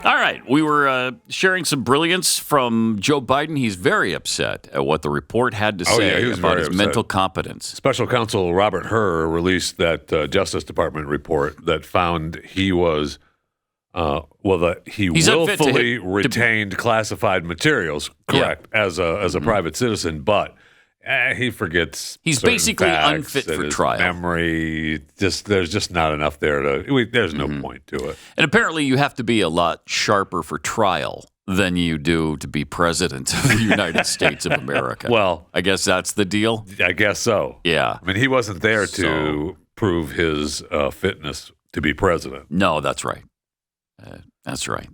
All right. We were sharing some brilliance from Joe Biden. He's very upset at what the report had to say about his mental competence. Special counsel Robert Hur released that Justice Department report that found he was, that he willfully retained classified materials, correct, as a private citizen, but he forgets. He's basically unfit for trial. Memory, there's just not enough there there's no point to it. And apparently you have to be a lot sharper for trial than you do to be president of the United States of America. Well, I guess that's the deal. I guess so. Yeah. I mean, he wasn't there to prove his fitness to be president. No, that's right. That's right.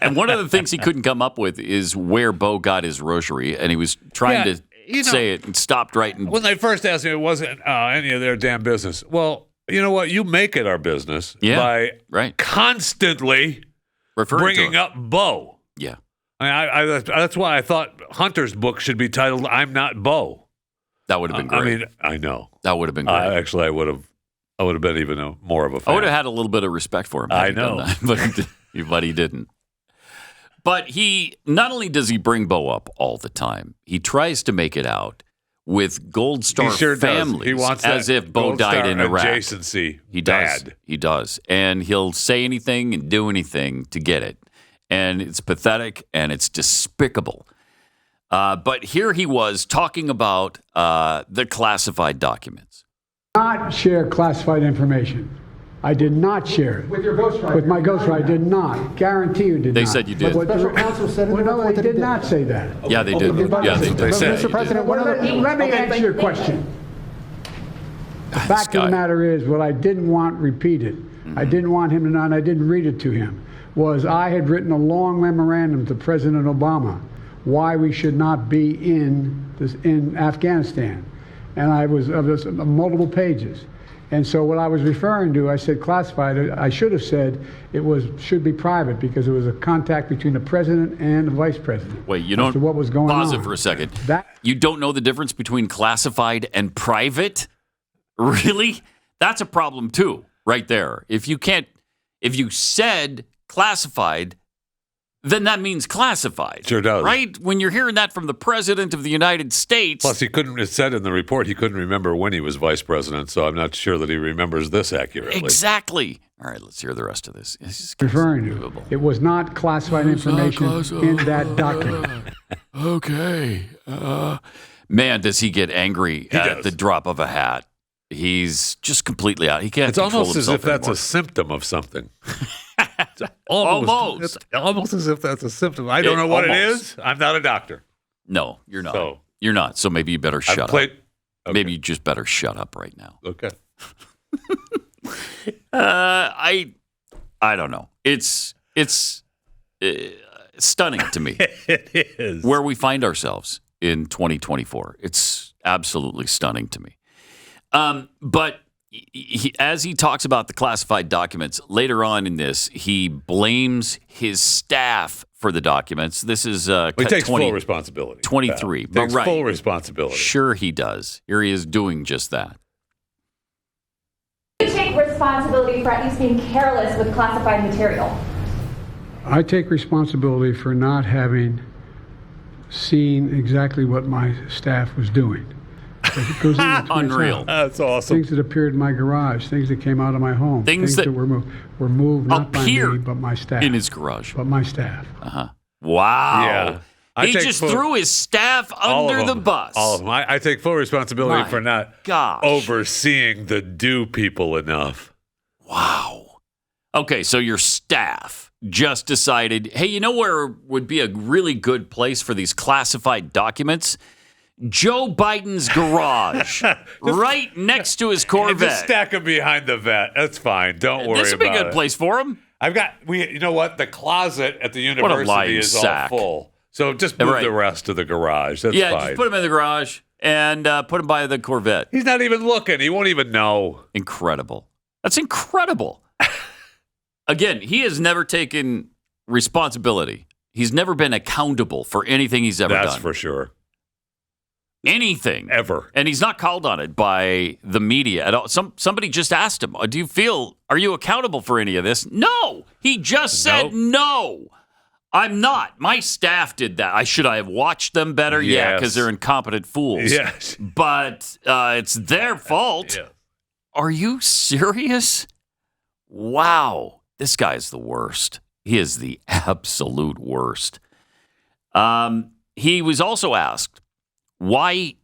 And one of the things he couldn't come up with is where Beau got his rosary, and he was trying to say it and stopped right. When they first asked me, it wasn't any of their damn business. Well, you know what? You make it our business by constantly bringing up Beau. Yeah. That's why I thought Hunter's book should be titled "I'm Not Beau." That would have been great. I mean, I know. That would have been great. Actually, I would have been even more of a fan. I would have had a little bit of respect for him. I know. But he didn't. But he, not only does he bring Beau up all the time, he tries to make it out with Gold Star families he wants as if Beau died in Iraq. Adjacency. He does. He does. And he'll say anything and do anything to get it. And it's pathetic and it's despicable. But here he was talking about the classified documents. Not share classified information. I did not share it. With your ghostwriter? With my ghostwriter, I did not. Guarantee you did not. They said you did. But Special counsel said in the no, report they that he did not say that. Yeah, they did. Yeah, they did. They said Mr. President, Let me answer your question. The fact of the matter is, what I didn't want repeated, I didn't want him to know, and I didn't read it to him, was I had written a long memorandum to President Obama why we should not be in Afghanistan. And I was multiple pages. And so what I was referring to, I said classified. I should have said should be private because it was a contact between the president and the vice president. Wait, you don't what was going pause on. It for a second. You don't know the difference between classified and private? Really? That's a problem too, right there. If you said classified, then that means classified. Sure does. Right? When you're hearing that from the President of the United States. Plus, it said in the report he couldn't remember when he was vice president, so I'm not sure that he remembers this accurately. Exactly. All right, let's hear the rest of this. Referring to it was not classified information in that document. Okay. Man, does he get angry at the drop of a hat. He's just completely out. He can't control himself. It's almost as if that's anymore. a symptom of something. Almost. It's almost as if that's a symptom. I don't know what it is. I'm not a doctor. No, you're not. You're not. So maybe you better shut up. Okay. Maybe you just better shut up right now. Okay. I don't know. It's stunning to me. It is. Where we find ourselves in 2024. It's absolutely stunning to me. But as he talks about the classified documents, later on in this, he blames his staff for the documents. This is he takes full responsibility. 23. But takes full responsibility. Sure he does. Here he is doing just that. You take responsibility for at least being careless with classified material. I take responsibility for not having seen exactly what my staff was doing. It goes Unreal. That's awesome. Things that appeared in my garage, things that came out of my home, things that were moved not by me, but my staff. In his garage. But my staff. Uh-huh. Wow. Yeah. He just threw his staff under the bus. All of them. I take full responsibility for not overseeing the due people enough. Wow. Okay, so your staff just decided, hey, you know where would be a really good place for these classified documents? Joe Biden's garage, right next to his Corvette. Just stack them behind the vet. That's fine. Don't worry about it. This would be a good place for him. You know what? The closet at the university is all full. So just move the rest to the garage. That's fine. Just put him in the garage and put him by the Corvette. He's not even looking. He won't even know. Incredible. That's incredible. Again, he has never taken responsibility. He's never been accountable for anything he's ever done. That's for sure. anything ever. And he's not called on it by the media at all. Somebody just asked him, are you accountable for any of this? No. He just said no. I'm not. My staff did that. Should I have watched them better? Yes. Yeah, because they're incompetent fools. Yes. But it's their fault. Yes. Are you serious? Wow. This guy is the worst. He is the absolute worst. He was also asked why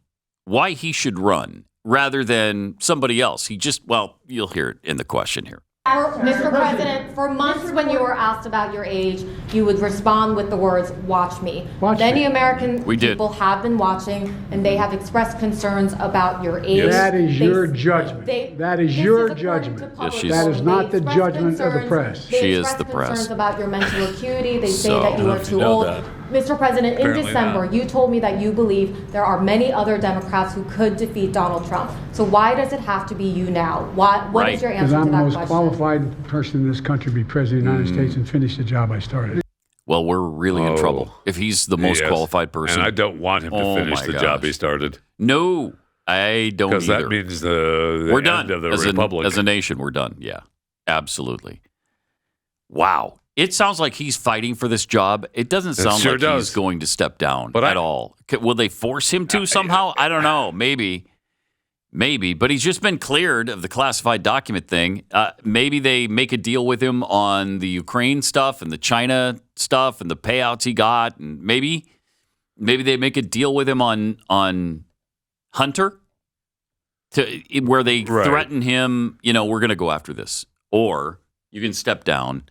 he should run rather than somebody else. You'll hear it in the question here. Mr. President, for months when you were asked about your age, you would respond with the words, watch me. Many American people have been watching, and they have expressed concerns about your age. That is your judgment. That is your judgment. That is not the judgment of the press. She is the press. Concerns about your mental acuity. They say that you are too old. Mr. President, in December, you told me that you believe there are many other Democrats who could defeat Donald Trump. So why does it have to be you now? What is your answer to that question? Because I'm the most qualified person in this country to be president of the United States and finish the job I started. Well, we're really in trouble if he's the most qualified person. And I don't want him to finish the job he started. No, I don't either. Because that means the we're end done. of the republic. As a nation, we're done. Yeah, absolutely. Wow. It sounds like he's fighting for this job. It doesn't sound he's going to step down at all. Will they force him to somehow? I don't know. Maybe. But he's just been cleared of the classified document thing. Maybe they make a deal with him on the Ukraine stuff and the China stuff and the payouts he got. And maybe they make a deal with him on Hunter where they threaten him, we're going to go after this. Or you can step down.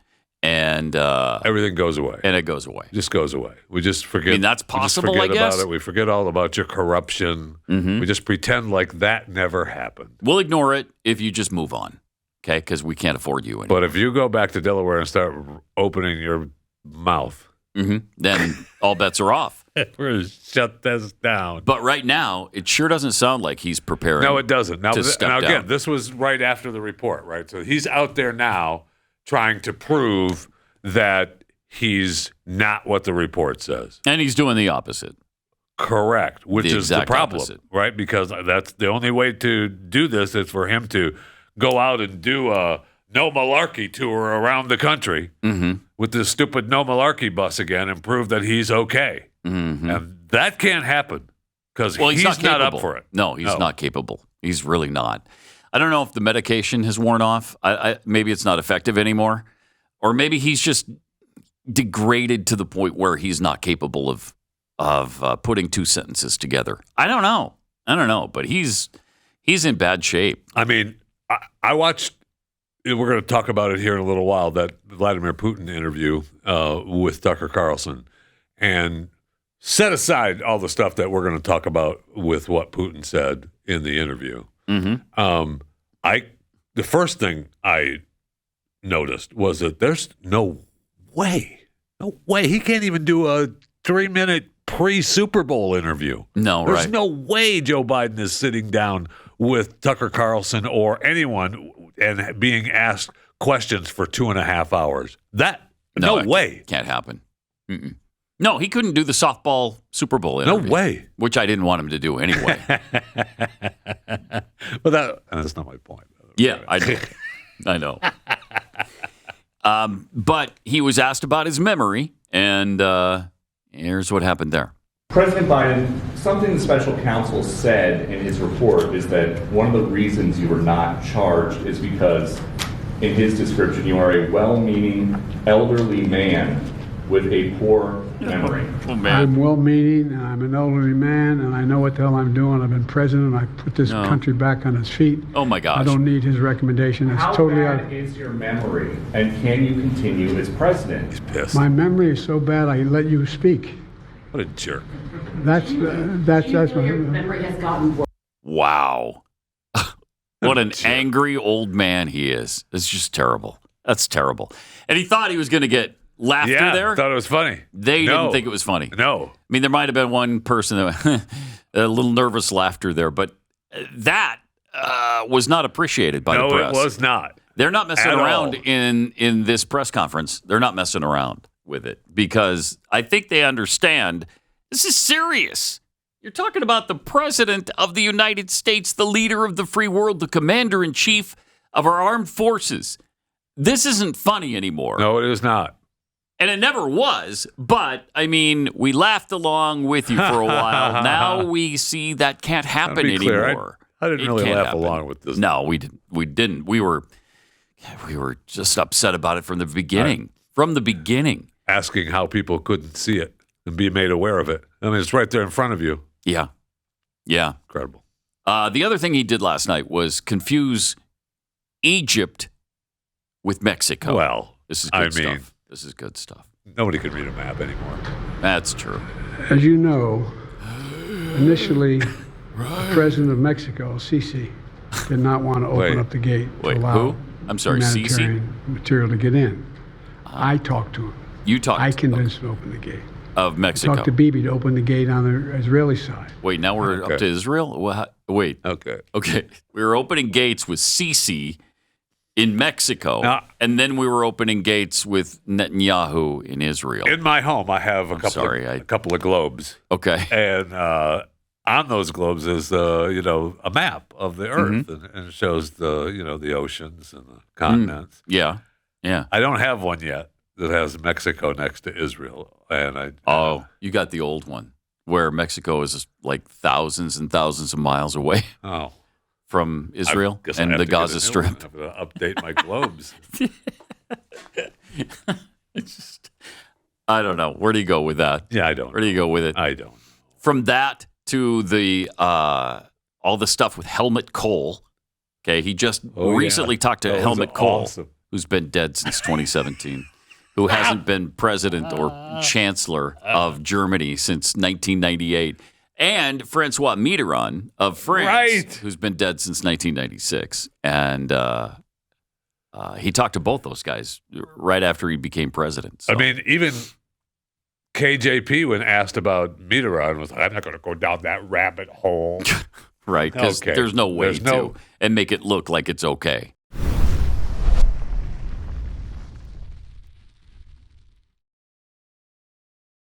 And everything goes away. And it goes away. Just goes away. We just forget. That's possible, I guess. About it. We forget all about your corruption. Mm-hmm. We just pretend like that never happened. We'll ignore it if you just move on, okay? Because we can't afford you anymore. But if you go back to Delaware and start opening your mouth, then all bets are off. We're going to shut this down. But right now, it sure doesn't sound like he's preparing. No, it doesn't. Now again, down. This was right after the report, right? So he's out there now trying to prove that he's not what the report says. And he's doing the opposite. Correct, which is the problem, opposite. Right? Because that's the only way to do this is for him to go out and do a no malarkey tour around the country with this stupid no malarkey bus again and prove that he's okay. Mm-hmm. And that can't happen because he's not up for it. No, he's not capable. He's really not. I don't know if the medication has worn off. Maybe it's not effective anymore. Or maybe he's just degraded to the point where he's not capable of putting two sentences together. I don't know. But he's in bad shape. I mean, I watched, we're going to talk about it here in a little while, that Vladimir Putin interview with Tucker Carlson. And set aside all the stuff that we're going to talk about with what Putin said in the interview. Mm-hmm. The first thing I noticed was that there's no way he can't even do a 3-minute pre-Super Bowl interview. No, there's no way Joe Biden is sitting down with Tucker Carlson or anyone and being asked questions for 2.5 hours. No way. Can't happen. Mm-mm. No, he couldn't do the softball Super Bowl interview. No way. Which I didn't want him to do anyway. But that's not my point. Yeah, I know. But he was asked about his memory, and here's what happened there. President Biden, something the special counsel said in his report is that one of the reasons you were not charged is because, in his description, you are a well-meaning elderly man with a poor memory. Oh, man. I'm well-meaning, and I'm an elderly man, and I know what the hell I'm doing. I've been president. I put this country back on its feet. Oh, my gosh. I don't need his recommendation. It's How totally bad is your memory, and can you continue as president? He's pissed. My memory is so bad, I let you speak. What a jerk. That's my memory has gotten worse. Wow. What an angry old man he is. It's just terrible. That's terrible. And he thought he was going to get laughter there. I thought it was funny. They didn't think it was funny. No. I mean, there might have been one person that a little nervous laughter there, but that was not appreciated by the press. No, it was not. They're not messing around in this press conference. They're not messing around with it because I think they understand this is serious. You're talking about the president of the United States, the leader of the free world, the commander-in-chief of our armed forces. This isn't funny anymore. No, it is not. And it never was, but, I mean, we laughed along with you for a while. Now we see that can't happen anymore. I didn't really laugh along with this. No, we didn't. We were just upset about it from the beginning. From the beginning. Asking how people couldn't see it and be made aware of it. I mean, it's right there in front of you. Yeah. Yeah. Incredible. The other thing he did last night was confuse Egypt with Mexico. Well, this is good stuff. This is good stuff. Nobody can read a map anymore. That's true. As you know, initially, the president of Mexico, Sisi, did not want to open up the gate to allow who? I'm sorry, humanitarian material to get in. I talked to him. You talked. I convinced him to open the gate. Of Mexico. I talked to Bibi to open the gate on the Israeli side. Wait, now we're up to Israel? Wait. Okay. We were opening gates with Sisi in Mexico, and then we were opening gates with Netanyahu in Israel. In my home, I have a couple of globes. Okay. And on those globes is a map of the Earth, and it shows the oceans and the continents. Yeah. I don't have one yet that has Mexico next to Israel, and you got the old one where Mexico is like thousands and thousands of miles away. Oh. From Israel and the Gaza Strip. I have to update my globes. It's just, I don't know. Where do you go with that? Yeah, I don't. Where do you go with it? I don't. From that to the all the stuff with Helmut Kohl. Okay, he just recently talked to Helmut Kohl, who's been dead since 2017, who hasn't been president or chancellor of Germany since 1998. And Francois Mitterrand of France, who's been dead since 1996. And he talked to both those guys right after he became president. So. I mean, even KJP, when asked about Mitterrand, was like, I'm not going to go down that rabbit hole. Right, because there's no way to and make it look like it's okay.